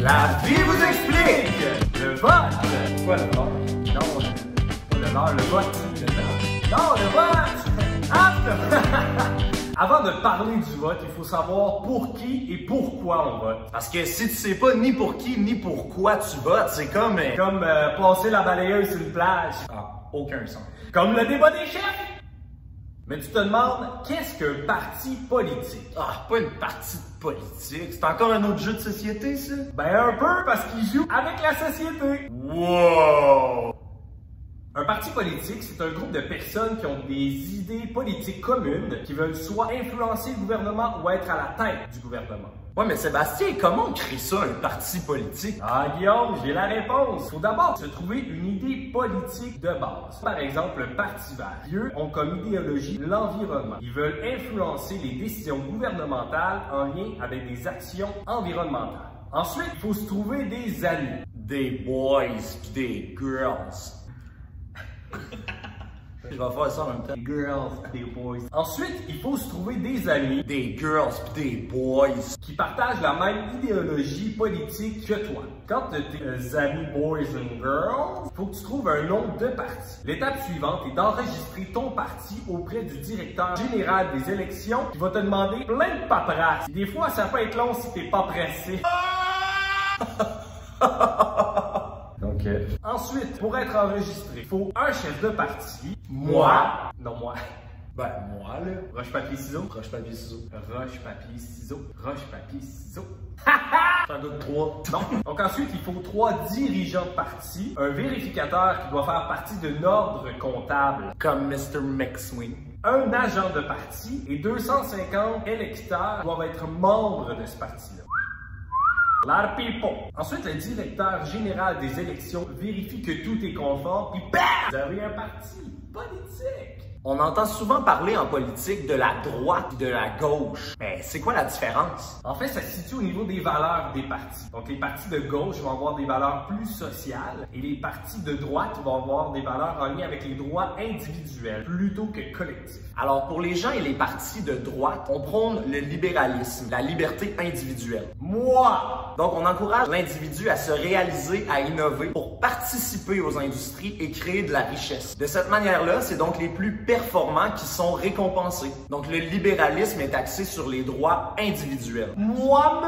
La vie vous explique! Le vote! Pourquoi le vote? Non, pas le l'heure, le vote. Non, le vote! Avant de parler du vote, il faut savoir pour qui et pourquoi on vote. Parce que si tu sais pas ni pour qui ni pourquoi tu votes, c'est comme... passer la balayeuse sur une plage. Ah, aucun sens. Comme le débat des chefs! Mais tu te demandes, qu'est-ce qu'un parti politique? Ah, pas une partie politique. C'est encore un autre jeu de société, ça? Ben un peu, parce qu'il joue avec la société. Wow! Un parti politique, c'est un groupe de personnes qui ont des idées politiques communes, qui veulent soit influencer le gouvernement ou être à la tête du gouvernement. Ouais, mais Sébastien, comment on crée ça, un parti politique? Ah, Guillaume, j'ai la réponse. Il faut d'abord se trouver une idée politique de base. Par exemple, le Parti vert. Eux ont comme idéologie l'environnement. Ils veulent influencer les décisions gouvernementales en lien avec des actions environnementales. Ensuite, il faut se trouver des amis. Des boys pis des girls. Je vais faire ça en même temps. Des girls, des boys. Ensuite, il faut se trouver des amis. Des girls pis des boys. Qui partagent la même idéologie politique que toi. Quand tu as tes amis boys and girls, il faut que tu trouves un nom de parti. L'étape suivante est d'enregistrer ton parti auprès du directeur général des élections qui va te demander plein de paperasses. Des fois, ça peut être long si t'es pas pressé. Ensuite, pour être enregistré, il faut un chef de parti. Moi. Non, moi. Ben, moi, là. Roche, papier, ciseaux. Roche, papier, ciseaux. Roche, papier, ciseaux. Roche, papier, ciseaux. J'en doute 3. Non. Donc ensuite, il faut 3 dirigeants de parti, un vérificateur qui doit faire partie d'un ordre comptable, comme Mr. McSwing. Un agent de parti et 250 électeurs doivent être membres de ce parti-là. Lot of people. Ensuite, le directeur général des élections vérifie que tout est conforme, puis BAM! Vous avez un parti politique. On entend souvent parler en politique de la droite et de la gauche. Mais c'est quoi la différence? En fait, ça se situe au niveau des valeurs des partis. Donc, les partis de gauche vont avoir des valeurs plus sociales et les partis de droite vont avoir des valeurs en lien avec les droits individuels plutôt que collectifs. Alors, pour les gens et les partis de droite, on prône le libéralisme, la liberté individuelle. Moi! Donc, on encourage l'individu à se réaliser, à innover pour participer aux industries et créer de la richesse. De cette manière-là, c'est donc les plus performants qui sont récompensés. Donc, le libéralisme est axé sur les droits individuels. Moi,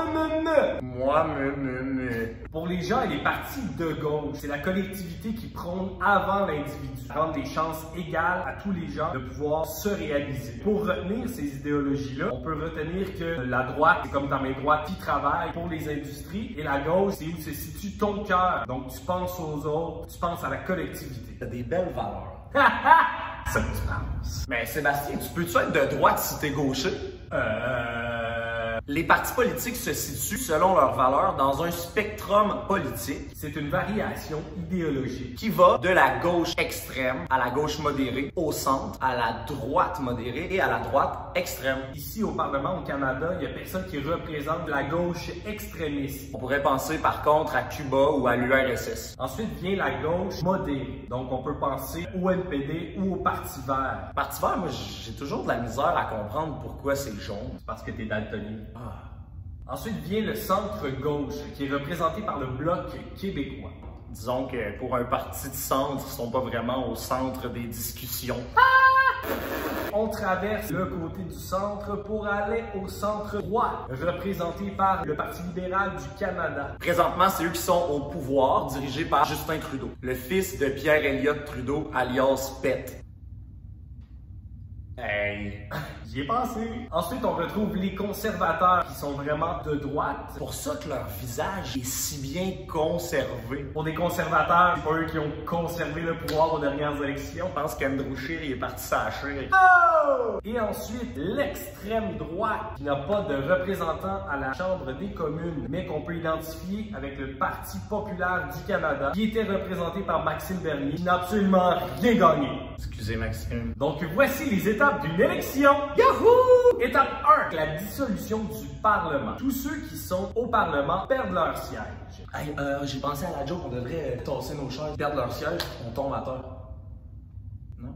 Pour les gens et les partis de gauche, c'est la collectivité qui prône avant l'individu, rendre des chances égales à tous les gens de pouvoir se réaliser. Pour retenir ces idéologies-là, on peut retenir que la droite, c'est comme dans mes droits qui travaillent pour les industries, et la gauche, c'est où se situe ton cœur. Donc, tu penses aux autres, tu penses à la collectivité. T'as des belles valeurs. Ça que tu penses. Mais Sébastien, tu peux-tu être de droite si t'es gaucher? Les partis politiques se situent, selon leurs valeurs, dans un spectrum politique. C'est une variation idéologique qui va de la gauche extrême à la gauche modérée, au centre, à la droite modérée et à la droite extrême. Ici, au Parlement, au Canada, il n'y a personne qui représente la gauche extrémiste. On pourrait penser, par contre, à Cuba ou à l'URSS. Ensuite vient la gauche modérée. Donc, on peut penser au NPD ou au Parti vert. Parti vert, moi, j'ai toujours de la misère à comprendre pourquoi c'est jaune. C'est parce que t'es daltonien. Ensuite vient le centre-gauche, qui est représenté par le Bloc québécois. Disons que pour un parti de centre, ils sont pas vraiment au centre des discussions. On traverse le côté du centre pour aller au centre droit, représenté par le Parti libéral du Canada. Présentement, c'est eux qui sont au pouvoir, dirigés par Justin Trudeau, le fils de Pierre Elliott Trudeau, alias Pet. Hey! J'y ai pensé. Ensuite, on retrouve les conservateurs qui sont vraiment de droite. C'est pour ça que leur visage est si bien conservé. Pour des conservateurs, c'est pas eux qui ont conservé le pouvoir aux dernières élections. Je pense qu'Andrew Scheer est parti s'acheter. Oh! Et ensuite, l'extrême droite, qui n'a pas de représentant à la Chambre des communes, mais qu'on peut identifier avec le Parti populaire du Canada, qui était représenté par Maxime Bernier, qui n'a absolument rien gagné. Excusez Maxime. Donc voici les étapes d'une élection. Yahoo! Étape 1, la dissolution du Parlement. Tous ceux qui sont au Parlement perdent leur siège. Hey, j'ai pensé à la joke, on devrait tasser nos chaises, perdre leur siège, on tombe à terre. Non?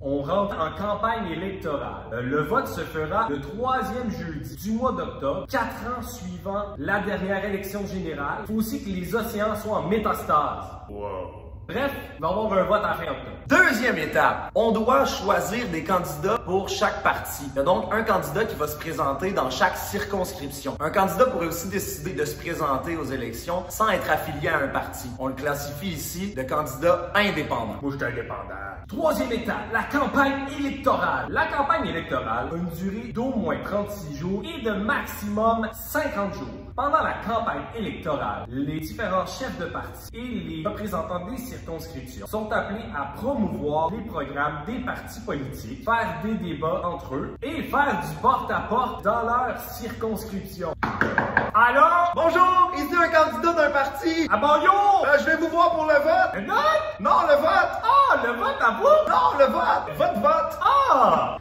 On rentre en campagne électorale. Le vote se fera le 3e jeudi du mois d'octobre, 4 ans suivant la dernière élection générale. Il faut aussi que les océans soient en métastase. Wow. Bref, il va y avoir un vote à la fin octobre. Deuxième étape, on doit choisir des candidats pour chaque parti. Il y a donc un candidat qui va se présenter dans chaque circonscription. Un candidat pourrait aussi décider de se présenter aux élections sans être affilié à un parti. On le classifie ici de candidat indépendant. Moi, je suis indépendant. Troisième étape, la campagne électorale. La campagne électorale a une durée d'au moins 36 jours et de maximum 50 jours. Pendant la campagne électorale, les différents chefs de parti et les représentants des circonscriptions sont appelés à promouvoir les programmes des partis politiques, faire des débats entre eux et faire du porte-à-porte dans leur circonscription. Alors? Bonjour, ici un candidat d'un parti. Ah bon yo! Je vais vous voir pour le vote. Le vote? Non, le vote. Ah, le vote à vous? Non, le vote. Vote. Ah!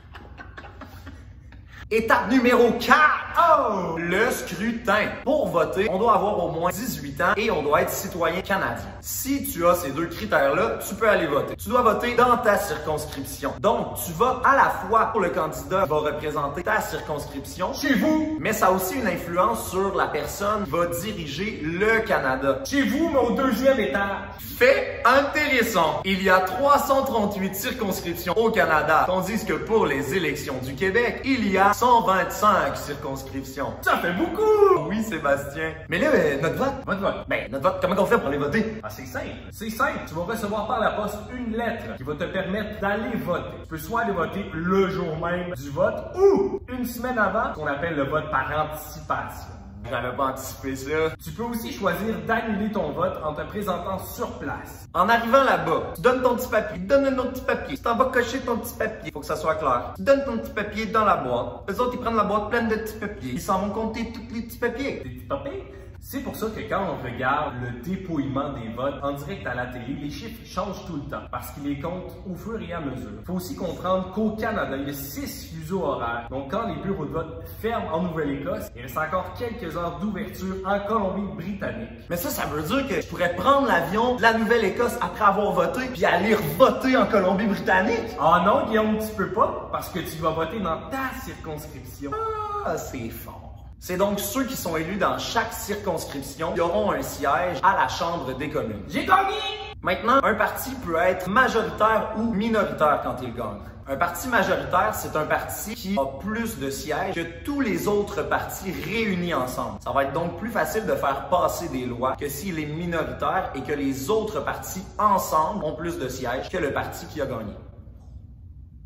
Étape numéro 4. Oh! Le scrutin. Pour voter, on doit avoir au moins 18 ans et on doit être citoyen canadien. Si tu as ces deux critères-là, tu peux aller voter. Tu dois voter dans ta circonscription. Donc, tu votes à la fois pour le candidat qui va représenter ta circonscription Chez vous! mais ça a aussi une influence sur la personne qui va diriger le Canada. Chez vous, mais au 2e étage. Fait intéressant. Il y a 338 circonscriptions au Canada, tandis que pour les élections du Québec, il y a 125 circonscriptions. Ça fait beaucoup! Oui, Sébastien. Mais là, notre vote? Votre vote. Ben, notre vote, comment on fait pour aller voter? Ah, c'est simple. C'est simple. Tu vas recevoir par la poste une lettre qui va te permettre d'aller voter. Tu peux soit aller voter le jour même du vote ou une semaine avant, ce qu'on appelle le vote par anticipation. J'avais pas anticipé ça. Tu peux aussi choisir d'annuler ton vote en te présentant sur place. En arrivant là-bas, tu donnes ton petit papier, tu donnes un autre petit papier. Tu t'en vas cocher ton petit papier. Faut que ça soit clair. Tu donnes ton petit papier dans la boîte. Eux autres, ils prennent la boîte pleine de petits papiers. Ils s'en vont compter tous les petits papiers. Des petits papiers? C'est pour ça que quand on regarde le dépouillement des votes en direct à la télé, les chiffres changent tout le temps parce qu'ils les comptent au fur et à mesure. Il faut aussi comprendre qu'au Canada, il y a 6 fuseaux horaires. Donc quand les bureaux de vote ferment en Nouvelle-Écosse, il reste encore quelques heures d'ouverture en Colombie-Britannique. Mais ça veut dire que je pourrais prendre l'avion de la Nouvelle-Écosse après avoir voté puis aller voter en Colombie-Britannique? Ah non, Guillaume, tu peux pas parce que tu vas voter dans ta circonscription. Ah, c'est fort. C'est donc ceux qui sont élus dans chaque circonscription qui auront un siège à la Chambre des communes. J'ai gagné! Maintenant, un parti peut être majoritaire ou minoritaire quand il gagne. Un parti majoritaire, c'est un parti qui a plus de sièges que tous les autres partis réunis ensemble. Ça va être donc plus facile de faire passer des lois que s'il est minoritaire et que les autres partis ensemble ont plus de sièges que le parti qui a gagné.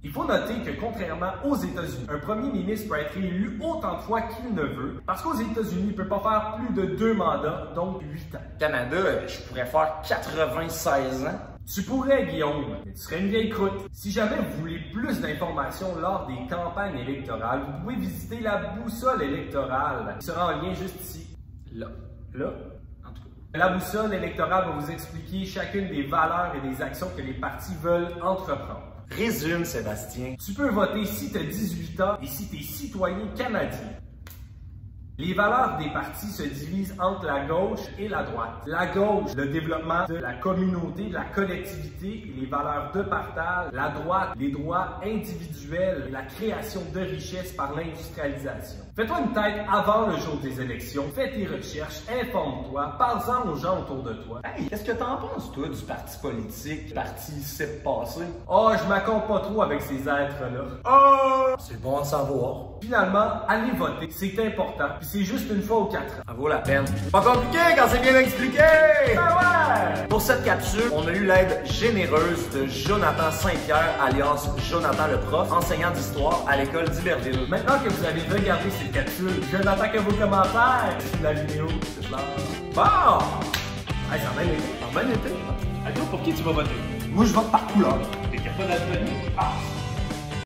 Il faut noter que contrairement aux États-Unis, un premier ministre peut être élu autant de fois qu'il ne veut, parce qu'aux États-Unis, il ne peut pas faire plus de 2 mandats, donc 8 ans. Au Canada, je pourrais faire 96 ans. Tu pourrais, Guillaume, mais tu serais une vieille croûte. Si jamais vous voulez plus d'informations lors des campagnes électorales, vous pouvez visiter la boussole électorale, qui sera en lien juste ici. Là. En tout cas. La boussole électorale va vous expliquer chacune des valeurs et des actions que les partis veulent entreprendre. Résume, Sébastien. Tu peux voter si tu as 18 ans et si tu es citoyen canadien. Les valeurs des partis se divisent entre la gauche et la droite. La gauche, le développement de la communauté, de la collectivité et les valeurs de partage. La droite, les droits individuels et la création de richesses par l'industrialisation. Fais-toi une tête avant le jour des élections, fais tes recherches, informe-toi, parle-en aux gens autour de toi. Hey, qu'est-ce que t'en penses, toi, du parti politique, parti s'est passé? Oh, je m'accorde pas trop avec ces êtres-là. Oh! C'est bon à savoir. Finalement, allez voter, c'est important, puis c'est juste une fois aux 4 ans. Ça vaut la peine. Pas compliqué quand c'est bien expliqué! Ben ouais! Pour cette capsule, on a eu l'aide généreuse de Jonathan Saint-Pierre, alias Jonathan le prof, enseignant d'histoire à l'école d'Iberville. Maintenant que vous avez regardé cette capsule, je n'attends que vos commentaires sur la vidéo. C'est clair. Bon! Hey, ça a bien été. Ça a bien été. Allô, pour qui tu vas voter? Moi, je vote par couleur. T'es capable d'être venu? Ah!